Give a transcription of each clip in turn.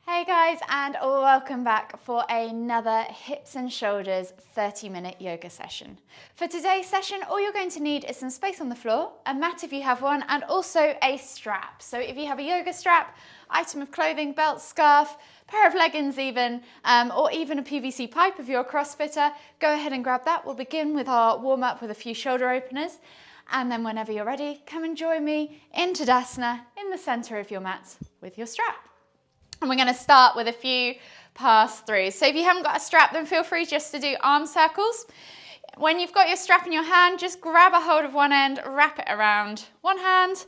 Hey guys, and welcome back for another hips and shoulders 30-minute yoga session. For today's session, all you're going to need is some space on the floor, a mat if you have one, and also a strap. So if you have a yoga strap, item of clothing, belt, scarf, pair of leggings even, or even a PVC pipe if you're a CrossFitter, go ahead and grab that. We'll begin with our warm-up with a few shoulder openers. And then whenever you're ready, come and join me in Tadasana in the center of your mat with your strap. And we're going to start with a few pass-throughs. So if you haven't got a strap, then feel free just to do arm circles. When you've got your strap in your hand, just grab a hold of one end, wrap it around one hand,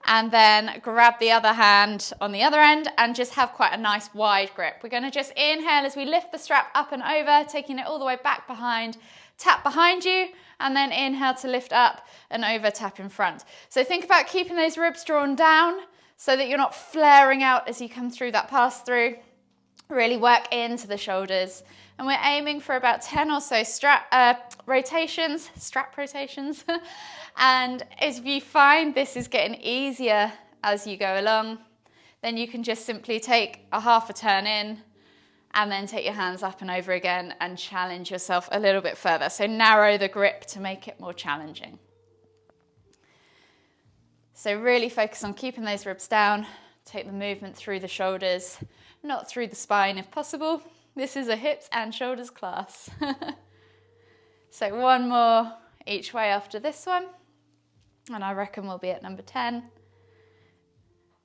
and then grab the other hand on the other end and just have quite a nice wide grip. We're going to just inhale as we lift the strap up and over, taking it all the way back behind, tap behind you, and then inhale to lift up and over, tap in front. So think about keeping those ribs drawn down, so that you're not flaring out as you come through that pass through. Really work into the shoulders. And we're aiming for about 10 or so strap rotations. And if you find this is getting easier as you go along, then you can just simply take a half a turn in and then take your hands up and over again and challenge yourself a little bit further. So narrow the grip to make it more challenging. So really focus on keeping those ribs down. Take the movement through the shoulders, not through the spine if possible. This is a hips and shoulders class. So one more each way after this one. And I reckon we'll be at number 10.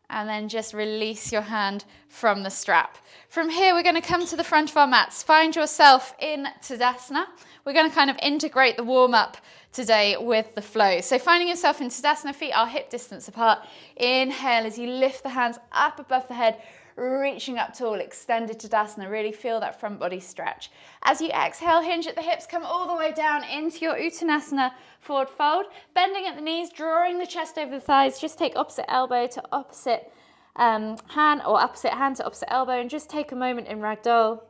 And then just release your hand from the strap. From here, we're going to come to the front of our mats. Find yourself in Tadasana. We're going to kind of integrate the warm-up today with the flow. So finding yourself in Tadasana, feet are hip distance apart. Inhale as you lift the hands up above the head, reaching up tall, extended Tadasana. Really feel that front body stretch. As you exhale, hinge at the hips, come all the way down into your Uttanasana forward fold. Bending at the knees, drawing the chest over the thighs. Just take opposite elbow to opposite hand, or opposite hand to opposite elbow, and just take a moment in Ragdoll.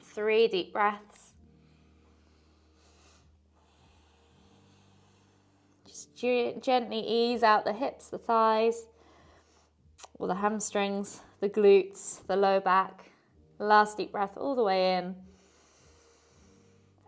3 deep breaths. Just gently ease out the hips, the thighs, or the hamstrings, the glutes, the low back. Last deep breath all the way in.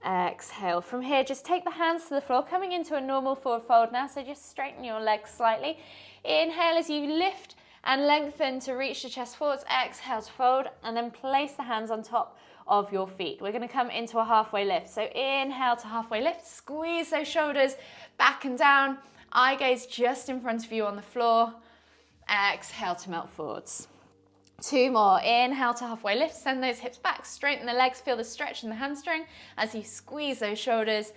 Exhale. From here, just take the hands to the floor, coming into a normal forward fold now. So just straighten your legs slightly. Inhale as you lift and lengthen to reach the chest forwards. Exhale to fold, and then place the hands on top of your feet. We're going to come into a halfway lift. So inhale to halfway lift. Squeeze those shoulders back and down. Eye gaze just in front of you on the floor. Exhale to melt forwards. 2 more. Inhale to halfway lift. Send those hips back. Straighten the legs. Feel the stretch in the hamstring as you squeeze those shoulders.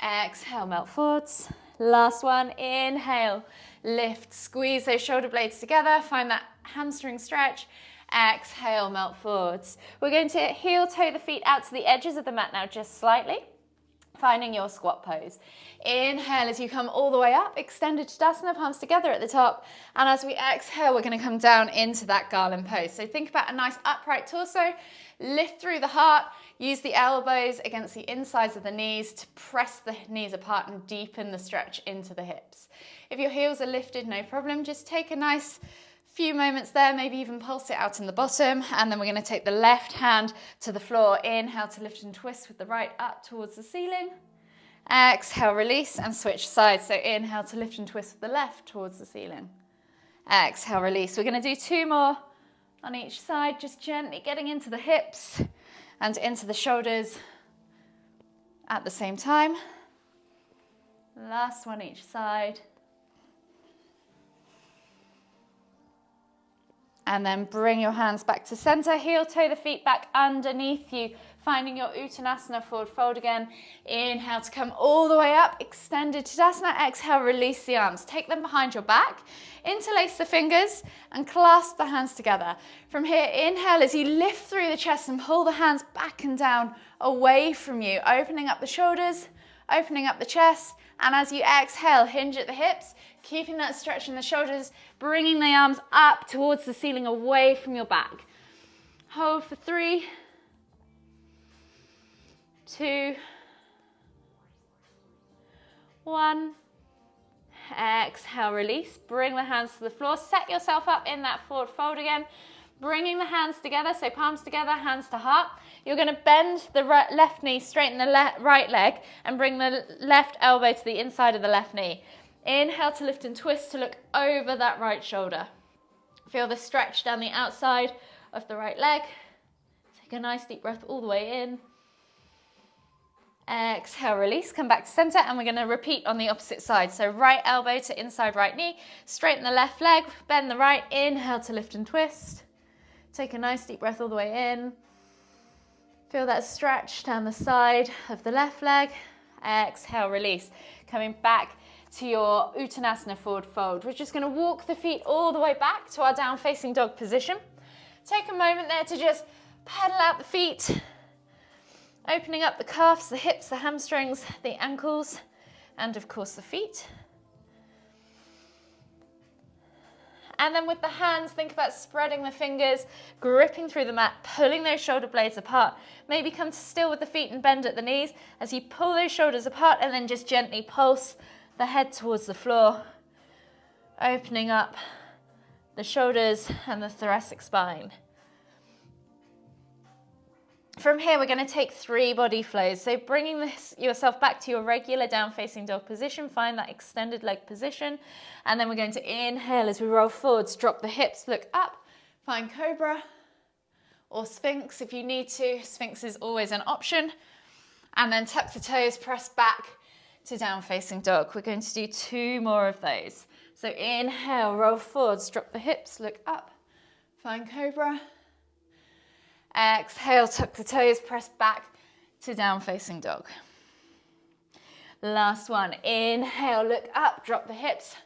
Exhale, melt forwards. Last one. Inhale, lift. Squeeze those shoulder blades together. Find that hamstring stretch. Exhale, melt forwards. We're going to heel toe the feet out to the edges of the mat now, just slightly. Finding your squat pose. Inhale as you come all the way up, extended Tadasana, palms together at the top. And as we exhale, we're going to come down into that garland pose. So think about a nice upright torso, lift through the heart, use the elbows against the insides of the knees to press the knees apart and deepen the stretch into the hips. If your heels are lifted, no problem, just take a nice few moments there, maybe even pulse it out in the bottom, and then we're going to take the left hand to the floor. Inhale to lift and twist with the right up towards the ceiling. Exhale, release and switch sides. So inhale to lift and twist with the left towards the ceiling. Exhale, release. We're going to do 2 more on each side, just gently getting into the hips and into the shoulders at the same time. Last one each side. And then bring your hands back to center, heel toe the feet back underneath you, finding your Uttanasana forward fold again. Inhale to come all the way up, extended Tadasana. Exhale, release the arms. Take them behind your back, interlace the fingers and clasp the hands together. From here, inhale as you lift through the chest and pull the hands back and down away from you, opening up the shoulders, opening up the chest. And as you exhale, hinge at the hips, keeping that stretch in the shoulders, bringing the arms up towards the ceiling, away from your back. Hold for 3, 2, 1. Exhale, release. Bring the hands to the floor. Set yourself up in that forward fold again. Bringing the hands together, so palms together, hands to heart. You're going to bend the left knee, straighten the right leg, and bring the left elbow to the inside of the left knee. Inhale to lift and twist to look over that right shoulder. Feel the stretch down the outside of the right leg. Take a nice deep breath all the way in. Exhale, release, come back to center, and we're going to repeat on the opposite side. So right elbow to inside right knee, straighten the left leg, bend the right, inhale to lift and twist. Take a nice deep breath all the way in. Feel that stretch down the side of the left leg. Exhale, release. Coming back to your Uttanasana forward fold. We're just going to walk the feet all the way back to our down facing dog position. Take a moment there to just pedal out the feet, opening up the calves, the hips, the hamstrings, the ankles, and of course the feet. And then with the hands, think about spreading the fingers, gripping through the mat, pulling those shoulder blades apart. Maybe come to still with the feet and bend at the knees as you pull those shoulders apart, and then just gently pulse the head towards the floor, opening up the shoulders and the thoracic spine. From here, we're going to take 3 body flows. So bringing yourself back to your regular down facing dog position, find that extended leg position. And then we're going to inhale as we roll forwards, drop the hips, look up, find cobra or sphinx if you need to. Sphinx is always an option. And then tuck the toes, press back to down facing dog. We're going to do 2 more of those. So inhale, roll forwards, drop the hips, look up, find cobra. Exhale, tuck the toes, press back to down facing dog. Last one. Inhale, look up, drop the hips,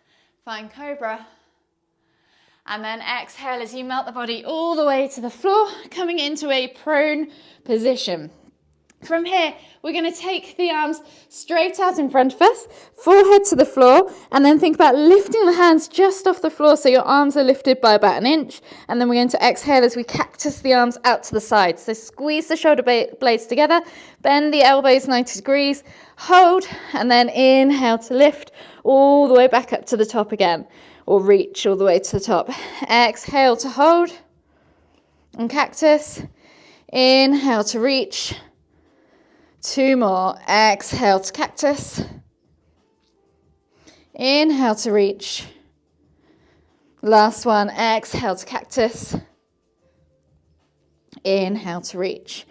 find cobra. And then exhale as you melt the body all the way to the floor, coming into a prone position. From here, we're going to take the arms straight out in front of us, forehead to the floor, and then think about lifting the hands just off the floor so your arms are lifted by about an inch. And then we're going to exhale as we cactus the arms out to the side. So squeeze the shoulder blades together, bend the elbows 90 degrees, hold, and then inhale to lift all the way back up to the top again, or reach all the way to the top. Exhale to hold and cactus. Inhale to reach. 2 more. Exhale to cactus. Inhale to reach. Last one. Exhale to cactus. Inhale to reach.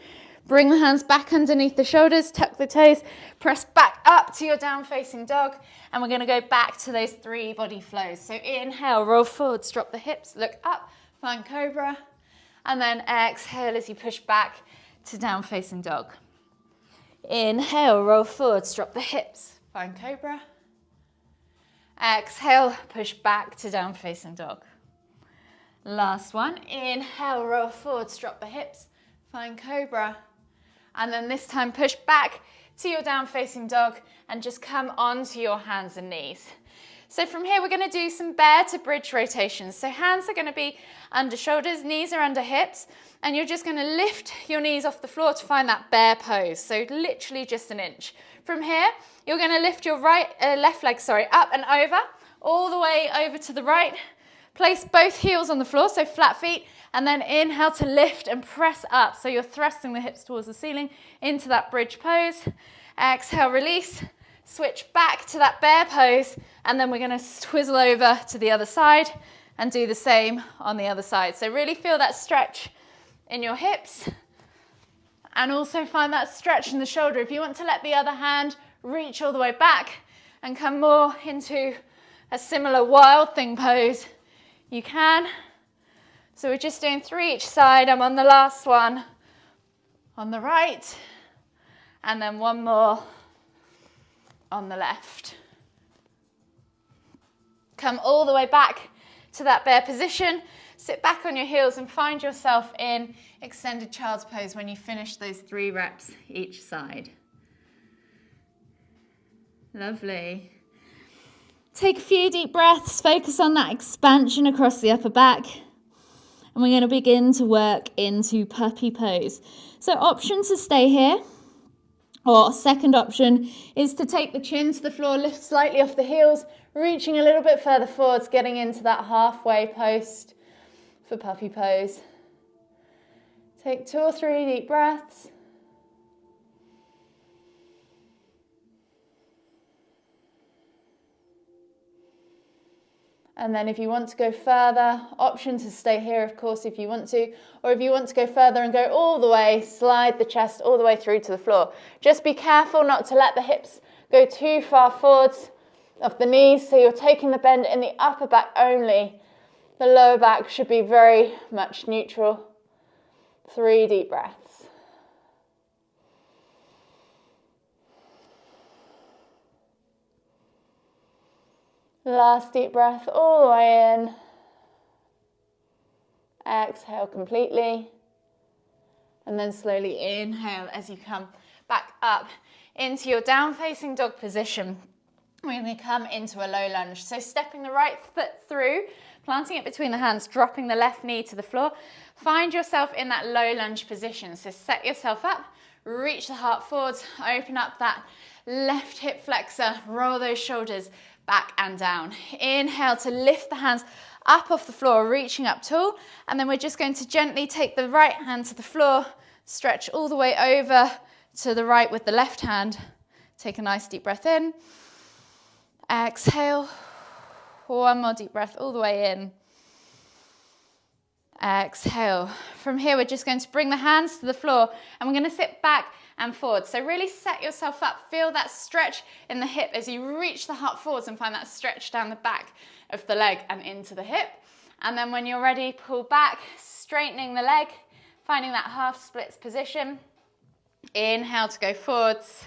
Bring the hands back underneath the shoulders, tuck the toes, press back up to your down facing dog, and we're going to go back to those 3 body flows. So inhale, roll forwards, drop the hips, look up, find cobra, and then exhale as you push back to down facing dog. Inhale, roll forwards, drop the hips, find cobra. Exhale, push back to down facing dog. Last one. Inhale, roll forwards, drop the hips, find cobra. And then this time push back to your down facing dog and just come onto your hands and knees. So from here, we're going to do some bear to bridge rotations. So hands are going to be under shoulders, knees are under hips, and you're just going to lift your knees off the floor to find that bear pose. So literally just an inch. From here, you're going to lift your left leg, up and over, all the way over to the right. Place both heels on the floor, so flat feet, and then inhale to lift and press up. So you're thrusting the hips towards the ceiling into that bridge pose. Exhale, release. Switch back to that bear pose, and then we're going to twizzle over to the other side and do the same on the other side. So really feel that stretch in your hips and also find that stretch in the shoulder. If you want to let the other hand reach all the way back and come more into a similar wild thing pose, you can. So we're just doing 3 each side. I'm on the last one on the right, and then 1 more on the left. Come all the way back to that bear position. Sit back on your heels and find yourself in extended child's pose when you finish those 3 reps each side. Lovely. Take a few deep breaths, focus on that expansion across the upper back. And we're going to begin to work into puppy pose. So option to stay here, or second option is to take the chin to the floor, lift slightly off the heels, reaching a little bit further forwards, getting into that halfway post for puppy pose. Take 2 or 3 deep breaths. And then if you want to go further, option to stay here, of course, if you want to. Or if you want to go further and go all the way, slide the chest all the way through to the floor. Just be careful not to let the hips go too far forwards of the knees, so you're taking the bend in the upper back only. The lower back should be very much neutral. 3 deep breaths. Last deep breath all the way in. Exhale completely. And then slowly inhale as you come back up into your down facing dog position. We're going to come into a low lunge. So stepping the right foot through, planting it between the hands, dropping the left knee to the floor. Find yourself in that low lunge position. So set yourself up, reach the heart forwards, open up that left hip flexor, roll those shoulders back and down. Inhale to lift the hands up off the floor, reaching up tall. And then we're just going to gently take the right hand to the floor, stretch all the way over to the right with the left hand. Take a nice deep breath in. Exhale. One more deep breath all the way in. Exhale. From here, we're just going to bring the hands to the floor and we're going to sit back and forward. So really set yourself up. Feel that stretch in the hip as you reach the heart forwards and find that stretch down the back of the leg and into the hip. And then when you're ready, pull back, straightening the leg, finding that half splits position. Inhale to go forwards.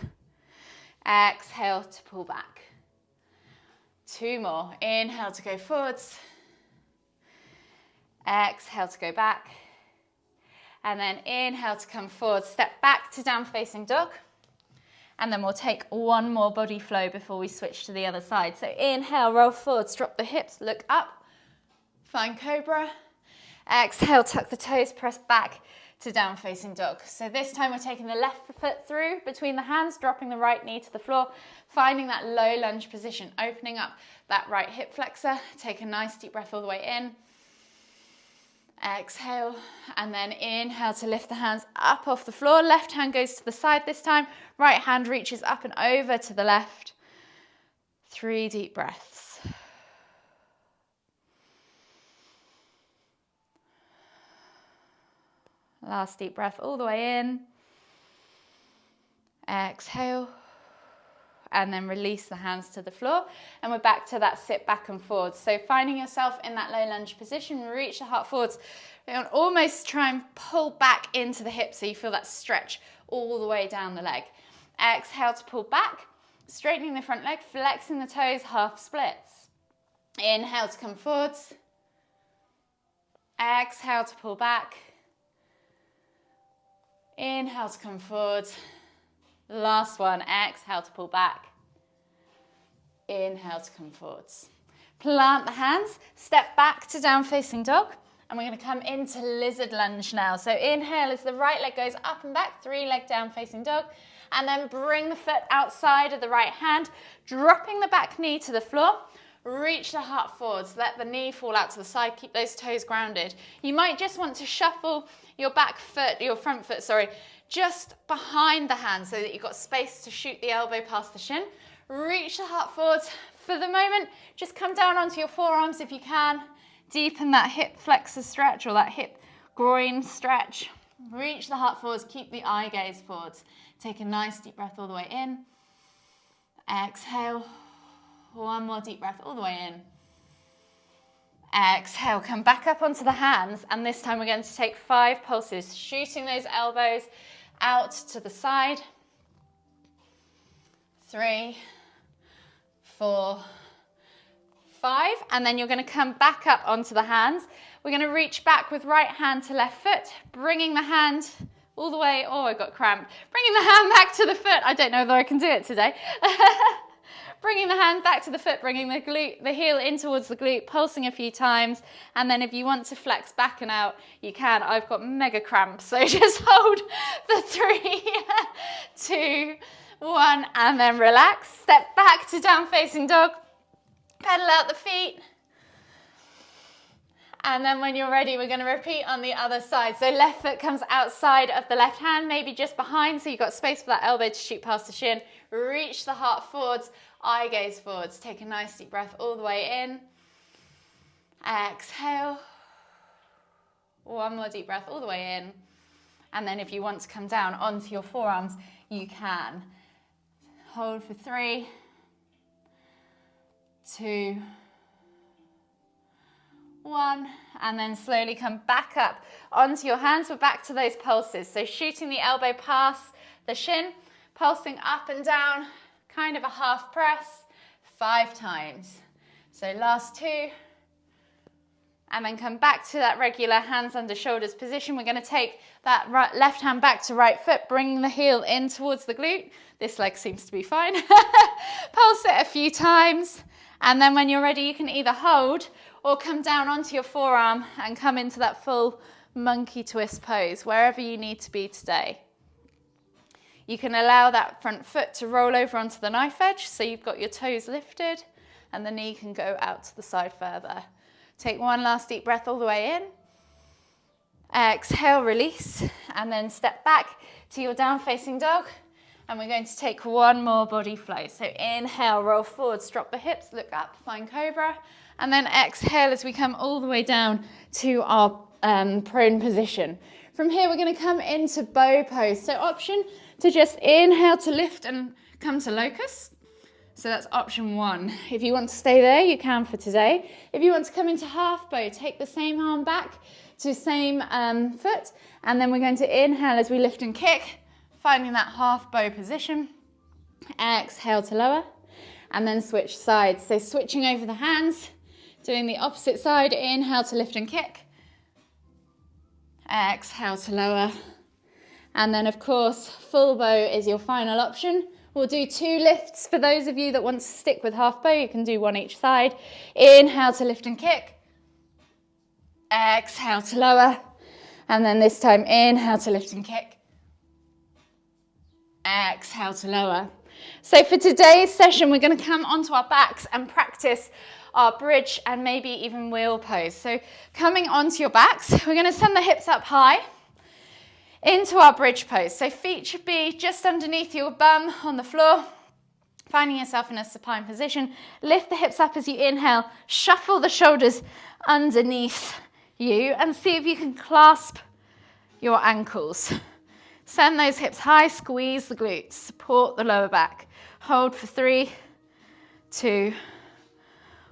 Exhale to pull back. 2 more. Inhale to go forwards. Exhale to go back. And then inhale to come forward. Step back to down facing dog. And then we'll take 1 more body flow before we switch to the other side. So inhale, roll forwards, drop the hips, look up. Find cobra. Exhale, tuck the toes, press back to down facing dog. So this time we're taking the left foot through between the hands, dropping the right knee to the floor, finding that low lunge position, opening up that right hip flexor. Take a nice deep breath all the way in. Exhale, and then inhale to lift the hands up off the floor. Left hand goes to the side this time. Right hand reaches up and over to the left. 3 deep breaths. Last deep breath all the way in. Exhale. And then release the hands to the floor. And we're back to that sit back and forwards. So finding yourself in that low lunge position, reach the heart forwards. And almost try and pull back into the hips so you feel that stretch all the way down the leg. Exhale to pull back, straightening the front leg, flexing the toes, half splits. Inhale to come forwards. Exhale to pull back. Inhale to come forwards. Last one, exhale to pull back. Inhale to come forwards. Plant the hands, step back to down facing dog, and we're going to come into lizard lunge now. So inhale as the right leg goes up and back, 3-leg down facing dog, and then bring the foot outside of the right hand, dropping the back knee to the floor. Reach the heart forwards, let the knee fall out to the side, keep those toes grounded. You might just want to shuffle your front foot, just behind the hand so that you've got space to shoot the elbow past the shin. Reach the heart forwards. For the moment, just come down onto your forearms if you can. Deepen that hip flexor stretch or that hip groin stretch. Reach the heart forwards, keep the eye gaze forwards. Take a nice deep breath all the way in. Exhale. 1 more deep breath all the way in. Exhale, come back up onto the hands, and this time we're going to take 5 pulses, shooting those elbows out to the side. 3, 4, 5, and then you're going to come back up onto the hands. We're going to reach back with right hand to left foot, bringing the hand all the way, oh, I got cramped. Bringing the hand back to the foot. I don't know whether I can do it today. Bringing the hand back to the foot, bringing the heel in towards the glute, pulsing a few times. And then if you want to flex back and out, you can. I've got mega cramps, so just hold for 3, 2, 1, and then relax. Step back to down facing dog. Pedal out the feet. And then when you're ready, we're going to repeat on the other side. So left foot comes outside of the left hand, maybe just behind, so you've got space for that elbow to shoot past the shin. Reach the heart forwards, eye gaze forwards. Take a nice deep breath all the way in. Exhale. One more deep breath all the way in. And then if you want to come down onto your forearms, you can. Hold for 3, 2, 1, and then slowly come back up onto your hands. We're back to those pulses. So shooting the elbow past the shin, pulsing up and down, kind of a half press, 5 times. So last 2, and then come back to that regular hands under shoulders position. We're going to take that left hand back to right foot, bringing the heel in towards the glute. This leg seems to be fine. Pulse it a few times, and then when you're ready, you can either hold or come down onto your forearm and come into that full monkey twist pose, wherever you need to be today. You can allow that front foot to roll over onto the knife edge, so you've got your toes lifted and the knee can go out to the side further. Take one last deep breath all the way in. Exhale, release, and then step back to your down facing dog. And we're going to take one more body flow. So inhale, roll forwards, drop the hips, look up, find cobra. And then exhale as we come all the way down to our prone position. From here, we're going to come into bow pose. So option to just inhale to lift and come to locust. So that's option 1. If you want to stay there, you can for today. If you want to come into half bow, take the same arm back to same foot. And then we're going to inhale as we lift and kick, finding that half bow position. Exhale to lower, and then switch sides. So switching over the hands, doing the opposite side. Inhale to lift and kick. Exhale to lower. And then of course, full bow is your final option. We'll do 2 lifts for those of you that want to stick with half bow. You can do 1 each side. Inhale to lift and kick. Exhale to lower. And then this time, inhale to lift and kick. Exhale to lower. So for today's session, we're going to come onto our backs and practice our bridge and maybe even wheel pose. So coming onto your backs, we're going to send the hips up high into our bridge pose. So feet should be just underneath your bum on the floor, finding yourself in a supine position. Lift the hips up as you inhale, shuffle the shoulders underneath you and see if you can clasp your ankles. Send those hips high, squeeze the glutes, support the lower back. Hold for 3, 2,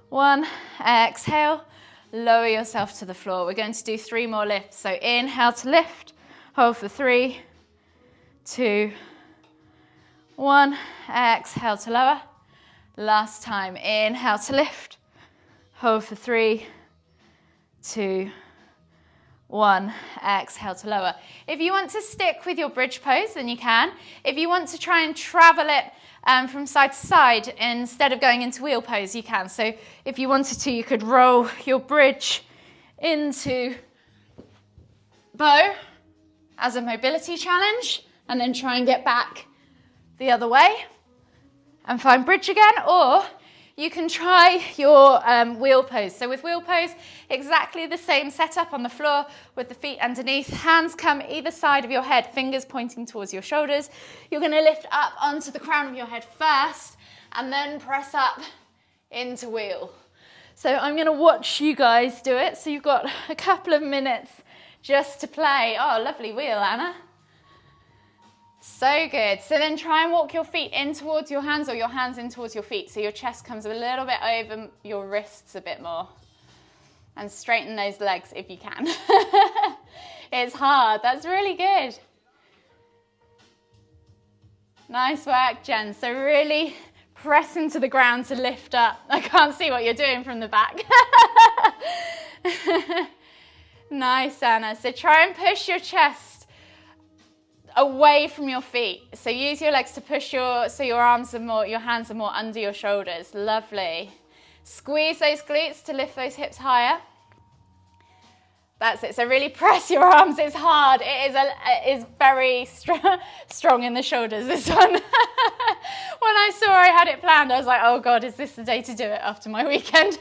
1. Exhale, lower yourself to the floor. We're going to do 3 more lifts. So inhale to lift, hold for 3, 2, 1. Exhale to lower. Last time, inhale to lift, hold for 3, 2, 1. Exhale to lower. If you want to stick with your bridge pose, then you can. If you want to try and travel it from side to side instead of going into wheel pose, you can. So if you wanted to, you could roll your bridge into bow as a mobility challenge and then try and get back the other way and find bridge again, or you can try your wheel pose. So with wheel pose, exactly the same setup on the floor with the feet underneath. Hands come either side of your head, fingers pointing towards your shoulders. You're going to lift up onto the crown of your head first and then press up into wheel. So I'm going to watch you guys do it. So you've got a couple of minutes just to play. Oh, lovely wheel, Anna. So good. So then try and walk your feet in towards your hands or your hands in towards your feet. So your chest comes a little bit over your wrists a bit more. And straighten those legs if you can. It's hard. That's really good. Nice work, Jen. So really press into the ground to lift up. I can't see what you're doing from the back. Nice, Anna. So try and push your chest away from your feet. So use your legs to push your arms are more, your hands are more under your shoulders. Lovely. Squeeze those glutes to lift those hips higher. That's it. So really press your arms. It's hard. It is very strong in the shoulders, this one. When I saw I had it planned, I was like, oh God, is this the day to do it after my weekend?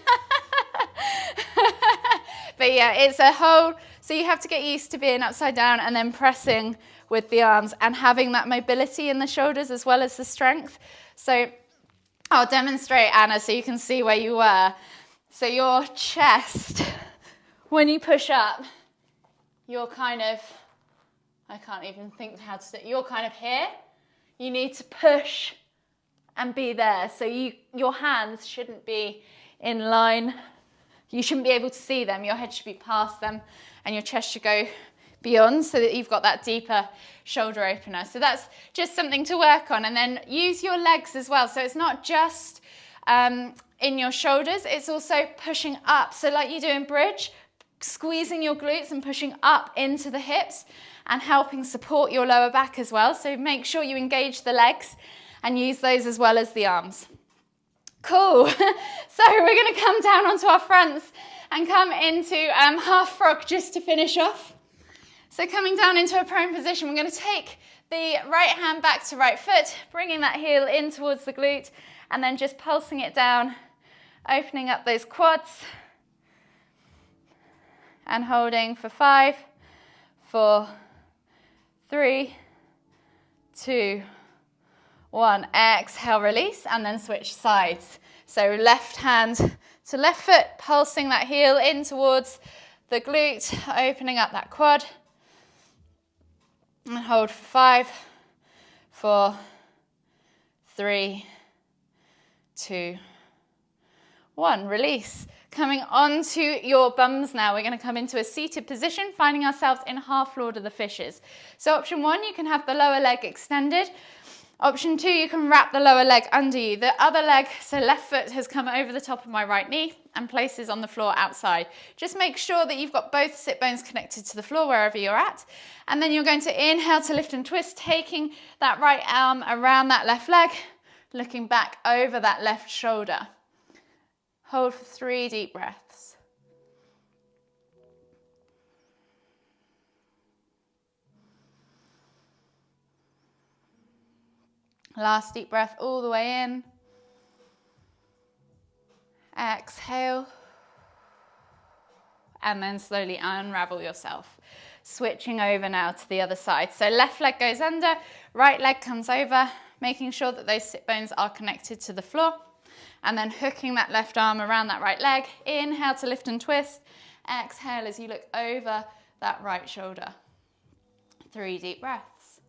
But yeah, it's a whole, so you have to get used to being upside down and then pressing with the arms and having that mobility in the shoulders as well as the strength. So I'll demonstrate, Anna, so you can see where you were. So your chest, when you push up, you're kind of, I can't even think how to say, you're kind of here. You need to push and be there. So your hands shouldn't be in line. You shouldn't be able to see them. Your head should be past them and your chest should go beyond so that you've got that deeper shoulder opener. So that's just something to work on. And then use your legs as well. So it's not just in your shoulders, it's also pushing up. So like you do in bridge, squeezing your glutes and pushing up into the hips and helping support your lower back as well. So make sure you engage the legs and use those as well as the arms. Cool. So we're going to come down onto our fronts and come into half frog just to finish off. So coming down into a prone position, we're going to take the right hand back to right foot, bringing that heel in towards the glute, and then just pulsing it down, opening up those quads, and holding for 5, 4, 3, 2, 1. Exhale, release, and then switch sides. So left hand to left foot, pulsing that heel in towards the glute, opening up that quad. And hold for 5, 4, 3, 2, 1. Release. Coming onto your bums now, we're going to come into a seated position, finding ourselves in half Lord of the Fishes. So option 1, you can have the lower leg extended. Option 2, you can wrap the lower leg under you. The other leg, so left foot, has come over the top of my right knee and places on the floor outside. Just make sure that you've got both sit bones connected to the floor wherever you're at. And then you're going to inhale to lift and twist, taking that right arm around that left leg, looking back over that left shoulder. Hold for 3 deep breaths. Last deep breath all the way in. Exhale. And then slowly unravel yourself. Switching over now to the other side. So left leg goes under, right leg comes over, making sure that those sit bones are connected to the floor. And then hooking that left arm around that right leg. Inhale to lift and twist. Exhale as you look over that right shoulder. 3 deep breaths.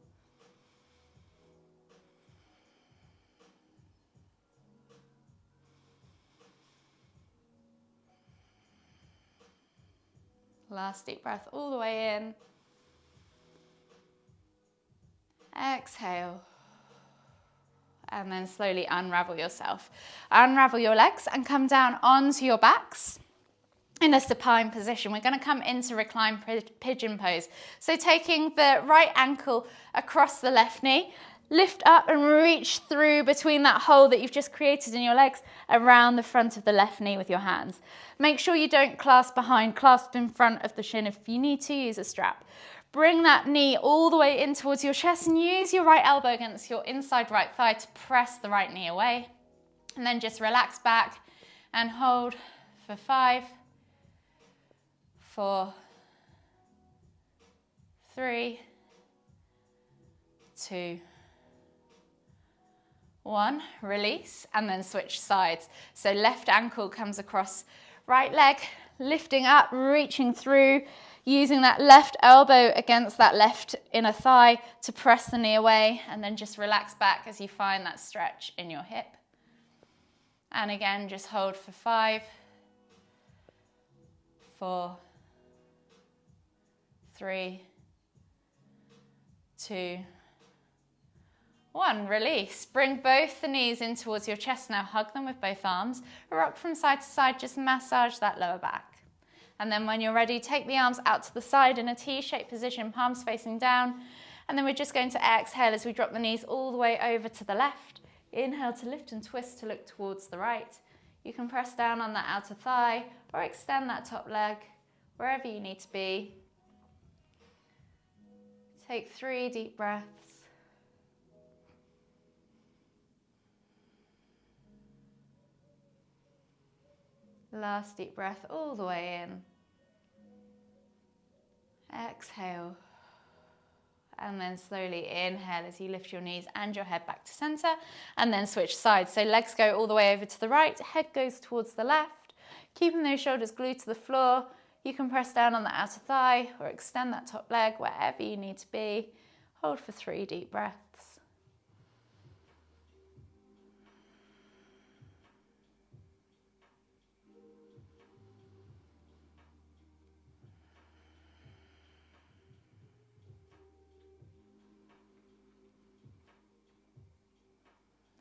Last deep breath all the way in. Exhale. And then slowly unravel yourself. Unravel your legs and come down onto your backs in a supine position. We're going to come into reclined pigeon pose. So taking the right ankle across the left knee, lift up and reach through between that hole that you've just created in your legs around the front of the left knee with your hands. Make sure you don't clasp behind, clasp in front of the shin. If you need to, use a strap. Bring that knee all the way in towards your chest and use your right elbow against your inside right thigh to press the right knee away. And then just relax back and hold for 5, 4, 3, 2, 1. Release and then switch sides. So left ankle comes across right leg, lifting up, reaching through, using that left elbow against that left inner thigh to press the knee away, and then just relax back as you find that stretch in your hip. And again, just hold for 5, 4, 3, 2, 1. Release. Bring both the knees in towards your chest now. Hug them with both arms. Rock from side to side. Just massage that lower back. And then when you're ready, take the arms out to the side in a T-shaped position, palms facing down. And then we're just going to exhale as we drop the knees all the way over to the left. Inhale to lift and twist to look towards the right. You can press down on that outer thigh or extend that top leg, wherever you need to be. Take 3 deep breaths. Last deep breath all the way in. Exhale. And then slowly inhale as you lift your knees and your head back to center, and then switch sides. So legs go all the way over to the right, head goes towards the left, keeping those shoulders glued to the floor. You can press down on the outer thigh or extend that top leg wherever you need to be. Hold for 3 deep breaths.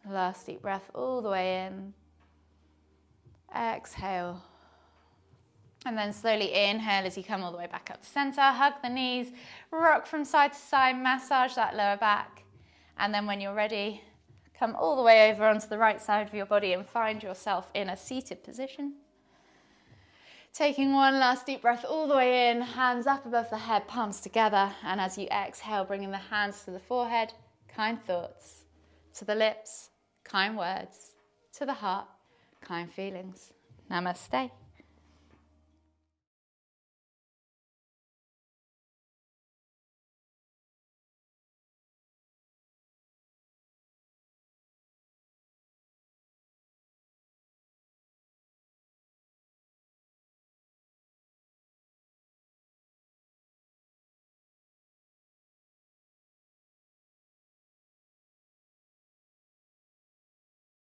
Last deep breath all the way in. Exhale. And then slowly inhale as you come all the way back up to center. Hug the knees, rock from side to side, massage that lower back. And then when you're ready, come all the way over onto the right side of your body and find yourself in a seated position. Taking one last deep breath all the way in, hands up above the head, palms together. And as you exhale, bringing the hands to the forehead, kind thoughts. To the lips, kind words. To the heart, kind feelings. Namaste.